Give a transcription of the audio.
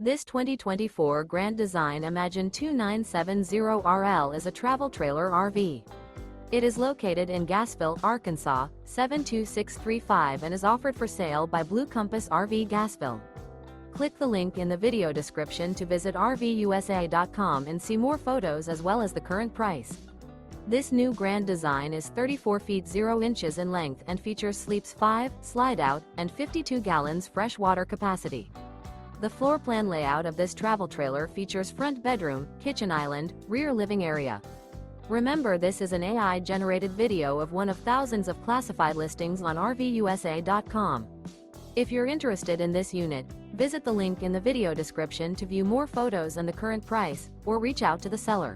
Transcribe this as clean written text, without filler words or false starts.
This 2024 Grand Design Imagine 2970RL is a travel trailer RV. It is located in Gassville, Arkansas, 72635 and is offered for sale by Blue Compass RV Gassville. Click the link in the video description to visit RVUSA.com and see more photos as well as the current price. This new Grand Design is 34 feet 0 inches in length and features sleeps 5, slide-out, and 52 gallons fresh water capacity. The floor plan layout of this travel trailer features front bedroom, kitchen island, rear living area. Remember, this is an AI-generated video of one of thousands of classified listings on RVUSA.com. If you're interested in this unit, visit the link in the video description to view more photos and the current price, or reach out to the seller.